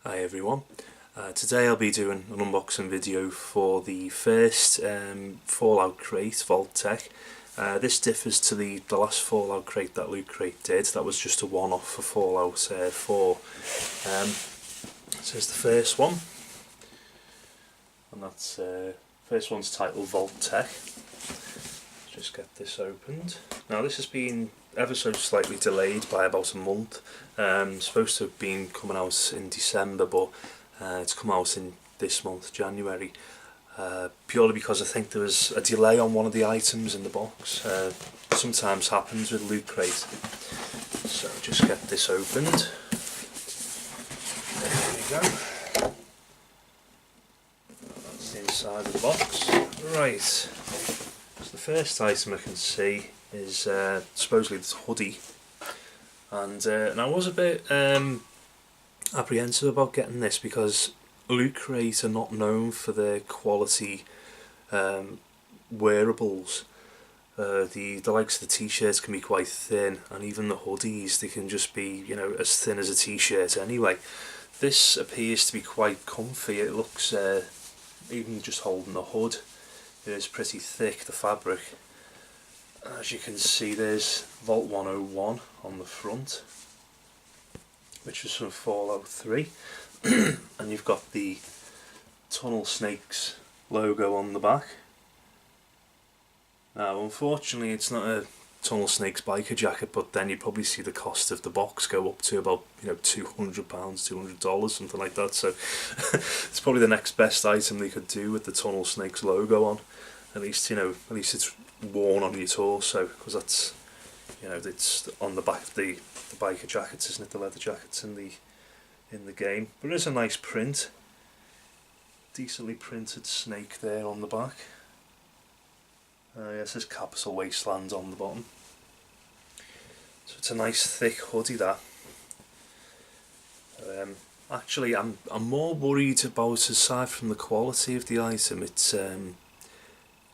Hi everyone. Today I'll be doing an unboxing video for the first Fallout crate, Vault-Tec. This differs to the last Fallout crate that Loot Crate did. That was just a one-off for Fallout 4. So here's the first one, and that's first one's titled Vault-Tec. Just get this opened. Now this has been ever so slightly delayed by about a month. Supposed to have been coming out in December, but it's come out in this month, January, purely because I think there was a delay on one of the items in the box. Sometimes happens with Loot Crate. So just get this opened. There we go. That's the inside of the box. Right. So the first item I can see is supposedly this hoodie, and I was a bit apprehensive about getting this because Loot Crate are not known for their quality wearables. The likes of the t-shirts can be quite thin, and even the hoodies, they can just be, you know, as thin as a t-shirt anyway. This appears to be quite comfy. It looks, even just holding the hood, it is pretty thick, the fabric. As you can see, there's Vault 101 on the front, which is from Fallout 3, and you've got the Tunnel Snakes logo on the back. Now unfortunately it's not a Tunnel Snakes biker jacket, but then you'd probably see the cost of the box go up to about, you know, £200, $200, something like that. So it's probably the next best item they could do with the Tunnel Snakes logo on. At least, you know, at least it's worn on your torso, because that's, you know, it's on the back of the biker jackets, isn't it? The leather jackets in the game. But it is a nice print, decently printed snake there on the back. Yes, there's Capital Wasteland on the bottom. So it's a nice thick hoodie, that. Actually, I'm more worried about, aside from the quality of the item, it's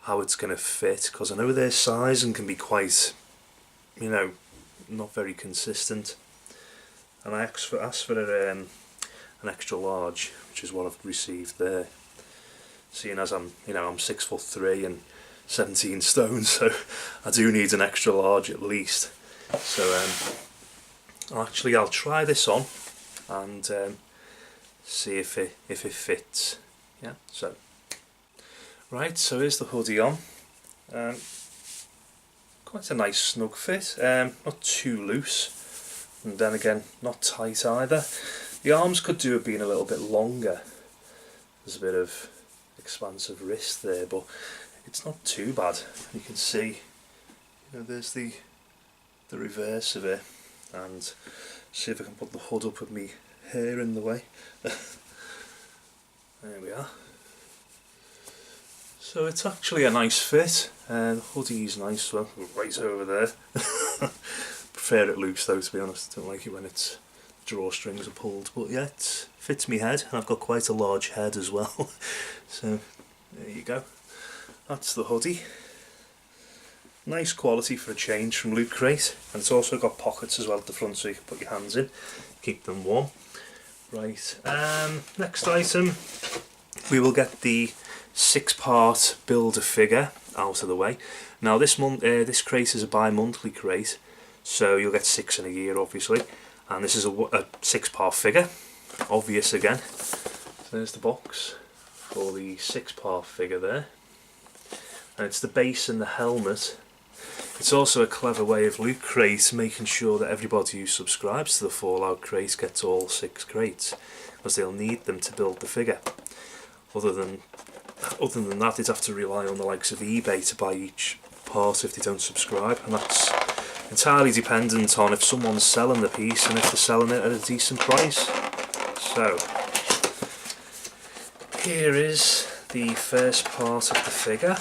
how it's going to fit, because I know their sizing can be quite, you know, not very consistent. And I asked for an extra large, which is what I've received there. Seeing as I'm 6'3" and 17 stone, so I do need an extra large at least. So I'll try this on and see if it fits. Yeah. So right, so here's the hoodie on. Quite a nice snug fit. Not too loose, and then again not tight either. The arms could do with being a little bit longer. There's a bit of expansive wrist there, but it's not too bad. You can see, you know, there's the reverse of it, and see if I can put the hood up with me hair in the way. There we are. So it's actually a nice fit. The hoodie's nice, well, right over there. Prefer it loose though, to be honest. I don't like it when its drawstrings are pulled, but yeah, it fits me head, and I've got quite a large head as well. So there you go. That's the hoodie. Nice quality for a change from Loot Crate, and it's also got pockets as well at the front, so you can put your hands in, keep them warm. Right, next item, we will get the 6-part Build-A-Figure out of the way. Now this crate is a bi-monthly crate, so you'll get 6 in a year obviously, and this is a 6-part figure, obvious again. So there's the box for the 6-part figure there. And it's the base and the helmet. It's also a clever way of Loot Crate making sure that everybody who subscribes to the Fallout crate gets all 6 crates, because they'll need them to build the figure. Other than that, they'd have to rely on the likes of eBay to buy each part if they don't subscribe, and that's entirely dependent on if someone's selling the piece and if they're selling it at a decent price. So here is the first part of the figure.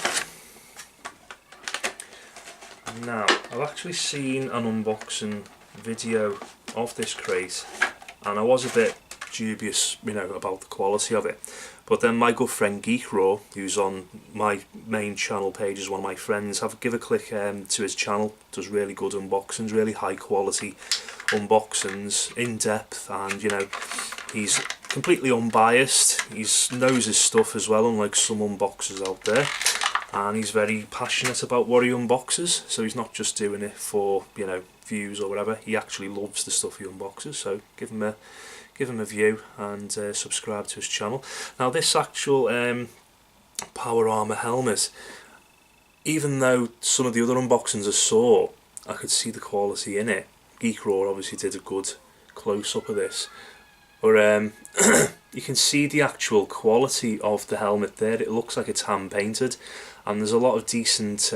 Now, I've actually seen an unboxing video of this crate, and I was a bit dubious, you know, about the quality of it. But then my good friend Geek Raw, who's on my main channel page as one of my friends, give a click to his channel. Does really good unboxings, really high quality unboxings, in depth, and you know, he's completely unbiased. He knows his stuff as well, unlike some unboxers out there. And he's very passionate about what he unboxes, so he's not just doing it for, you know, views or whatever. He actually loves the stuff he unboxes, so give him a view and subscribe to his channel. Now this actual power armor helmet, even though some of the other unboxings I saw, I could see the quality in it. Geek Raw obviously did a good close-up of this, but you can see the actual quality of the helmet there. It looks like it's hand painted, and there's a lot of decent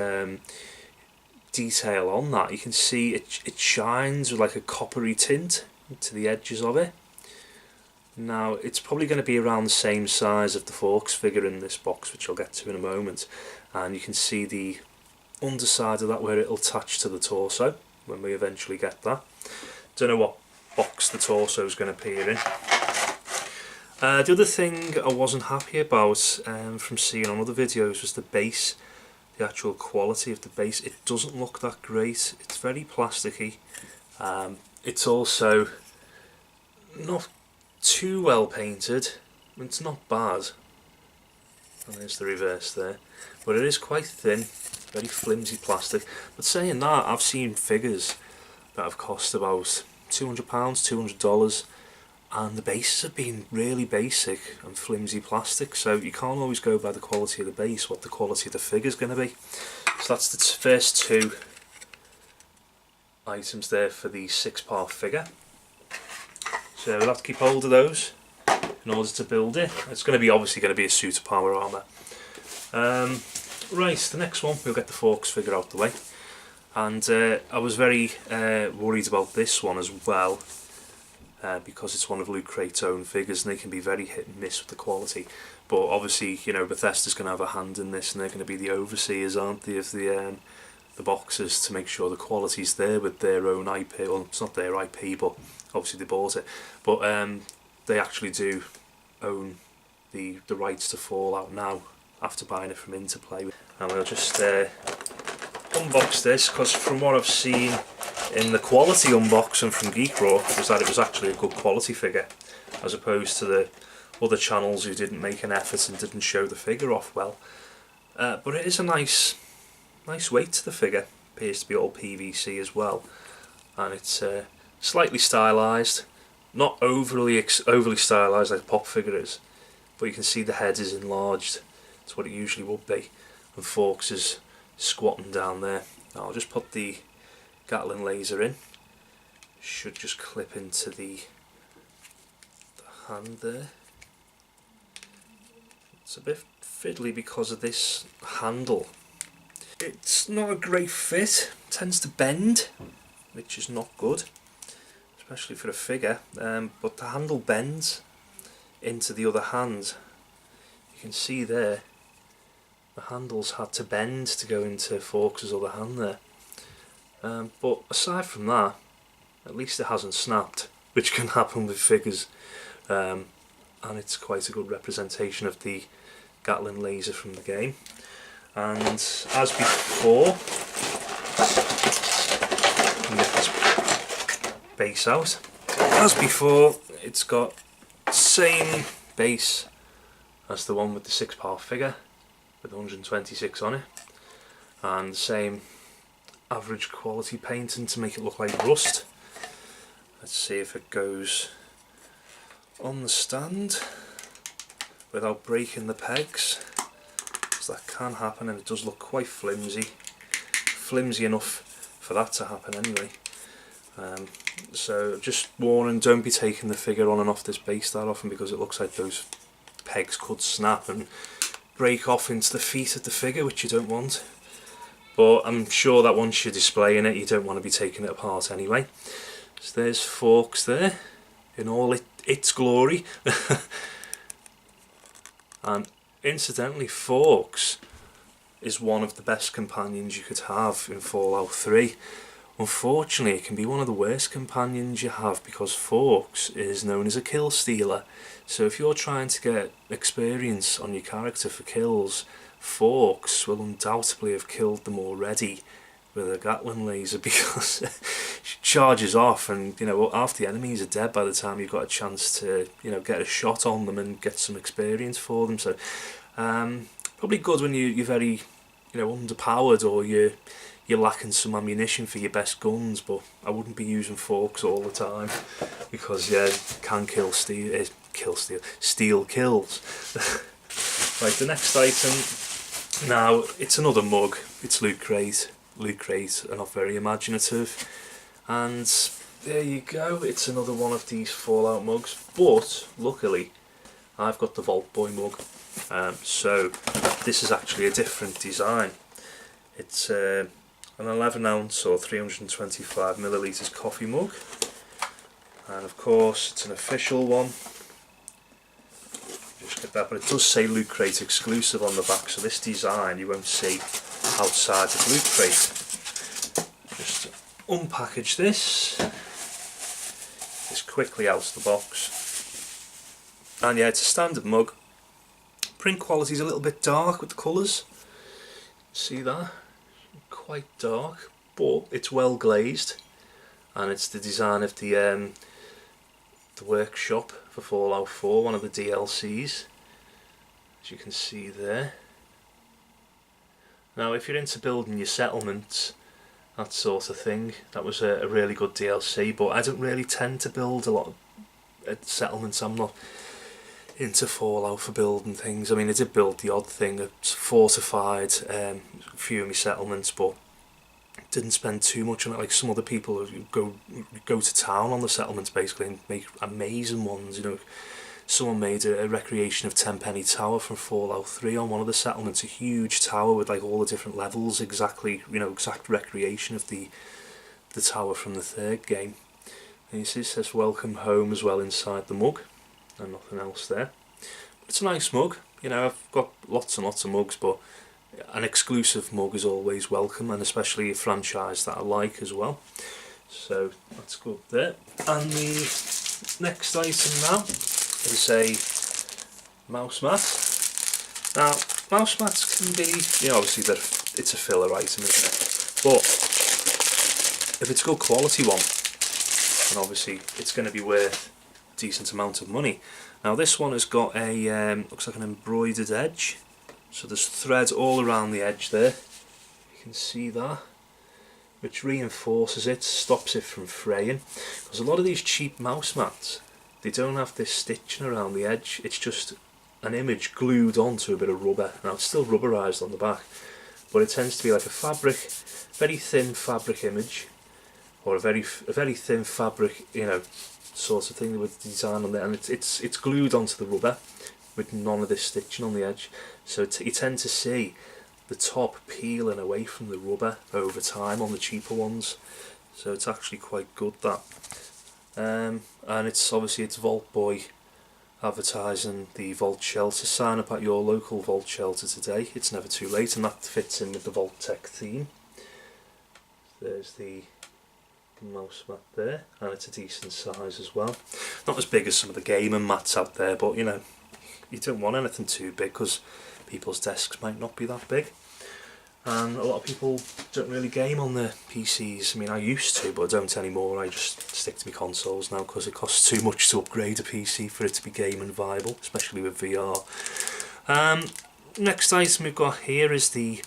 detail on that. You can see it shines with like a coppery tint to the edges of it. Now it's probably going to be around the same size of the Forks figure in this box, which I'll get to in a moment, and you can see the underside of that where it'll attach to the torso when we eventually get that. Don't know what box the torso is going to appear in. The other thing I wasn't happy about from seeing on other videos was the base, the actual quality of the base. It doesn't look that great. It's very plasticky. It's also not too well painted. It's not bad. And there's the reverse there. But it is quite thin, very flimsy plastic. But saying that, I've seen figures that have cost about £200, $200, and the bases have been really basic and flimsy plastic, so you can't always go by the quality of the base, what the quality of the figure is going to be. So that's the first two items there for the 6-part figure. So we'll have to keep hold of those in order to build it. It's going to be obviously going to be a suit of power armour. Right, the next one, we'll get the Forks figure out the way. And I was very worried about this one as well, because it's one of Loot Crate's own figures, and they can be very hit and miss with the quality. But obviously, you know, Bethesda's going to have a hand in this, and they're going to be the overseers, aren't they, of the boxes, to make sure the quality's there with their own IP. Well, it's not their IP, but obviously they bought it. But they actually do own the rights to Fallout now, after buying it from Interplay. And we'll just unbox this, because from what I've seen in the quality unboxing from Geek Raw was that it was actually a good quality figure, as opposed to the other channels who didn't make an effort and didn't show the figure off well. But it is a nice weight to the figure. Appears to be all PVC as well, and it's slightly stylised, not overly stylised like a pop figure is, but you can see the head is enlarged. It's what it usually would be, and Forks is squatting down there. Now I'll just put the Gatling laser in. Should just clip into the hand there. It's a bit fiddly because of this handle. It's not a great fit, it tends to bend, which is not good, especially for a figure, but the handle bends into the other hand. You can see there, the handles had to bend to go into Forks' other hand there. But aside from that, at least it hasn't snapped, which can happen with figures, and it's quite a good representation of the Gatling laser from the game. And as before, get this base out. As before, it's got the same base as the one with the 6-part figure, with 126 on it, and the same average quality painting to make it look like rust. Let's see if it goes on the stand without breaking the pegs, because that can happen, and it does look quite flimsy enough for that to happen anyway. So just warning, don't be taking the figure on and off this base that often, because it looks like those pegs could snap and break off into the feet of the figure, which you don't want. But I'm sure that once you're displaying it, you don't want to be taking it apart anyway. So there's Forks there in all its glory. And incidentally, Forks is one of the best companions you could have in Fallout 3. Unfortunately, it can be one of the worst companions you have, because Forks is known as a kill stealer. So if you're trying to get experience on your character for kills, Forks will undoubtedly have killed them already with a Gatling laser because she charges off, and you know, half the enemies are dead by the time you've got a chance to, you know, get a shot on them and get some experience for them. So probably good when you're very, you know, underpowered, or you're lacking some ammunition for your best guns. But I wouldn't be using forks all the time because yeah, can kill steel. Steel kills. Right, the next item. Now it's another mug. It's Loot Crate. Loot Crate are not very imaginative, and there you go. It's another one of these Fallout mugs. But luckily, I've got the Vault Boy mug. So this is actually a different design. It's an 11 ounce or 325 millilitres coffee mug, and of course it's an official one. Just get that, but it does say Loot Crate exclusive on the back, so this design you won't see outside of Loot Crate. Just unpackage this quickly out of the box, and yeah, it's a standard mug. Print quality is a little bit dark with the colours. See that? Quite dark, but it's well glazed, and it's the design of the workshop for Fallout 4, one of the DLCs, as you can see there. Now if you're into building your settlements, that sort of thing, that was a really good DLC, but I don't really tend to build a lot of settlements. I'm not into Fallout for building things. I mean, I did build the odd thing, it's fortified a few of my settlements, but didn't spend too much on it like some other people who go to town on the settlements basically and make amazing ones. You know, someone made a recreation of Tenpenny Tower from Fallout 3 on one of the settlements, a huge tower with like all the different levels, exactly, you know, exact recreation of the tower from the third game. And you see it says welcome home as well inside the mug, and nothing else there. But it's a nice mug. You know, I've got lots and lots of mugs, but an exclusive mug is always welcome, and especially a franchise that I like as well. So that's good there. And the next item now is a mouse mat. Now, mouse mats can be, you know, obviously it's a filler item, isn't it? But if it's a good quality one, then obviously it's going to be worth a decent amount of money. Now this one has got a looks like an embroidered edge. So there's thread all around the edge there, you can see that, which reinforces it, stops it from fraying. Because a lot of these cheap mouse mats, they don't have this stitching around the edge, it's just an image glued onto a bit of rubber. Now it's still rubberized on the back, but it tends to be like a fabric, very thin fabric image, or a very thin fabric, you know, sort of thing with the design on there, and it's glued onto the rubber with none of this stitching on the edge, so you tend to see the top peeling away from the rubber over time on the cheaper ones, so it's actually quite good, that. And it's obviously it's Vault Boy advertising the Vault Shelter. Sign up at your local Vault Shelter today, it's never too late, and that fits in with the Vault-Tec theme. There's the mouse mat there, and it's a decent size as well. Not as big as some of the gaming mats out there, but you know, you don't want anything too big because people's desks might not be that big, and a lot of people don't really game on their PCs. I mean, I used to, but I don't anymore. I just stick to my consoles now because it costs too much to upgrade a PC for it to be gaming viable, especially with VR. Next item we've got here is the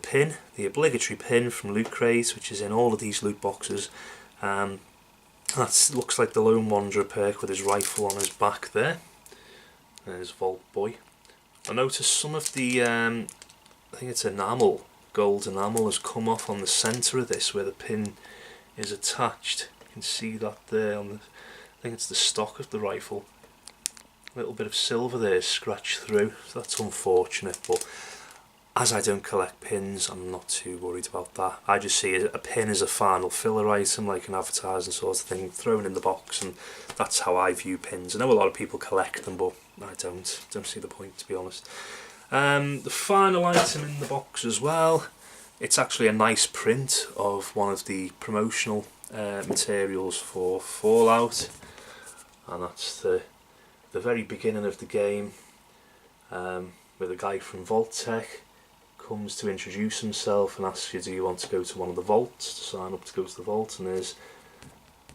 pin, the obligatory pin from Loot Crate, which is in all of these loot boxes. That looks like the Lone Wanderer perk with his rifle on his back there. There's Vault Boy. I noticed some of the, I think it's enamel, gold enamel has come off on the centre of this where the pin is attached. You can see that there on the, I think it's the stock of the rifle. A little bit of silver there scratched through, so that's unfortunate, but as I don't collect pins, I'm not too worried about that. I just see a pin as a final filler item, like an advertising sort of thing, thrown in the box, and that's how I view pins. I know a lot of people collect them, but I don't see the point, to be honest. The final item in the box as well, it's actually a nice print of one of the promotional materials for Fallout, and that's the very beginning of the game, with a guy from Vault-Tec comes to introduce himself and asks you, do you want to go to one of the vaults, to sign up to go to the vault, and there's,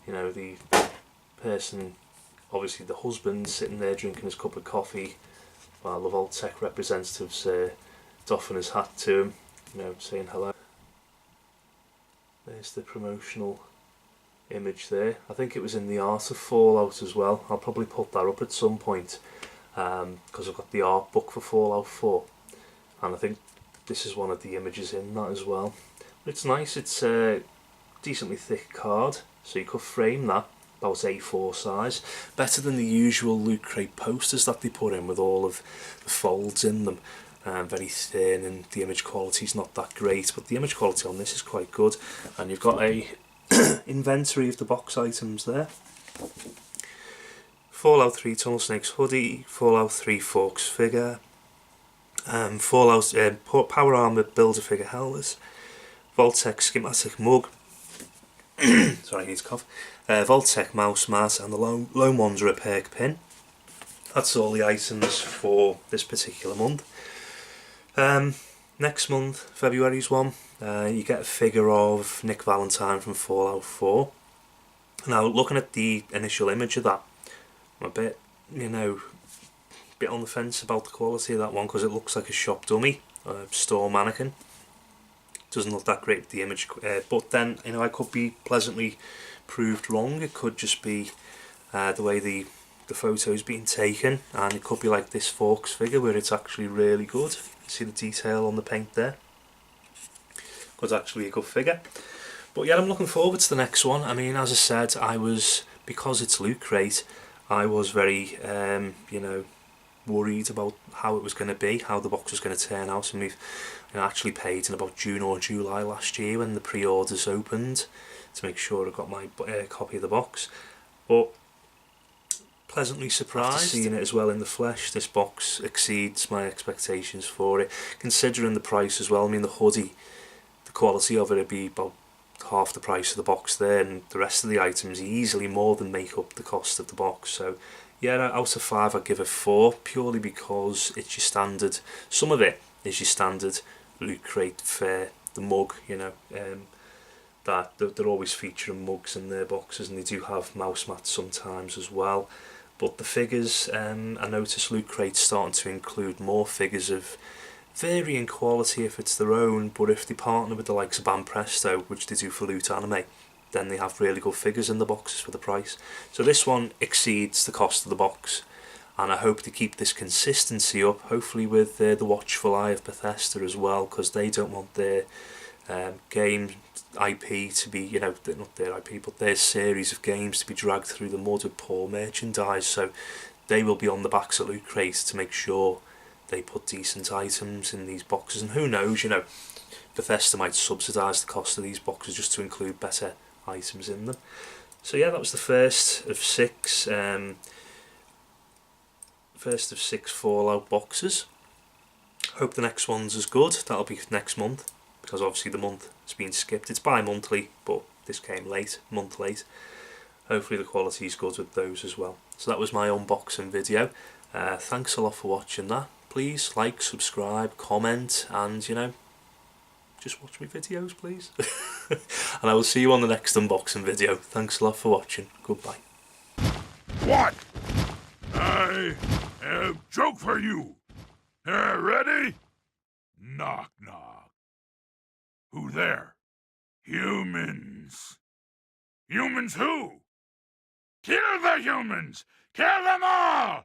you know, the person, obviously the husband, sitting there drinking his cup of coffee while the Vault-Tec representative's doffing his hat to him, you know, saying hello. There's the promotional image there. I think it was in the art of Fallout as well. I'll probably put that up at some point, because I've got the art book for Fallout 4, and I think this is one of the images in that as well. It's nice, it's a decently thick card, so you could frame that about A4 size. Better than the usual Loot Crate posters that they put in with all of the folds in them. Very thin, and the image quality is not that great, but the image quality on this is quite good. And you've got a inventory of the box items there. Fallout 3 Tunnel Snakes hoodie, Fallout 3 Forks figure, Fallout Power Armor Builder figure helmet, Vault-Tec schematic mug, sorry I need to cough, Vault-Tec mouse mat, and the Lone Wanderer perk pin. That's all the items for this particular month. Next month, February's one, you get a figure of Nick Valentine from Fallout 4. Now, looking at the initial image of that, I'm a bit, you know, bit on the fence about the quality of that one, because it looks like a shop dummy, a store mannequin. Doesn't look that great with the image, but then, you know, I could be pleasantly proved wrong. It could just be the way the photo's being taken, and it could be like this Forks figure where it's actually really good. See the detail on the paint there? It's actually a good figure. But yeah, I'm looking forward to the next one. I mean, as I said, because it's Loot Crate, I was very, you know, worried about how it was going to be, how the box was going to turn out, and we've actually paid in about June or July last year when the pre-orders opened to make sure I got my copy of the box. But pleasantly surprised. After seeing it as well in the flesh, this box exceeds my expectations for it, considering the price as well. I mean, the hoodie, the quality of it would be about half the price of the box there, and the rest of the items easily more than make up the cost of the box. So yeah, out of 5 I'd give it 4, purely because it's your standard, some of it is your standard Loot Crate fare. The mug, you know, that they're always featuring mugs in their boxes, and they do have mouse mats sometimes as well. But the figures, I noticed Loot Crate's starting to include more figures of varying quality if it's their own, but if they partner with the likes of Banpresto, which they do for Loot Anime, then they have really good figures in the boxes for the price. So this one exceeds the cost of the box, and I hope to keep this consistency up, hopefully with the watchful eye of Bethesda as well, because they don't want their game IP to be, you know, not their IP, but their series of games to be dragged through the mud with poor merchandise. So they will be on the backs of Loot Crate to make sure they put decent items in these boxes. And who knows, you know, Bethesda might subsidise the cost of these boxes just to include better items in them. So yeah, that was the first of 6 Fallout boxes. Hope the next one's as good. That'll be next month, because obviously the month has been skipped. It's bi-monthly, but this came late, month late. Hopefully the quality is good with those as well. So that was my unboxing video. Thanks a lot for watching that. Please like, subscribe, comment, and, you know, just watch my videos, please. And I will see you on the next unboxing video. Thanks a lot for watching. Goodbye. What? I have a joke for you. Ready? Knock, knock. Who there? Humans. Humans who? Kill the humans! Kill them all!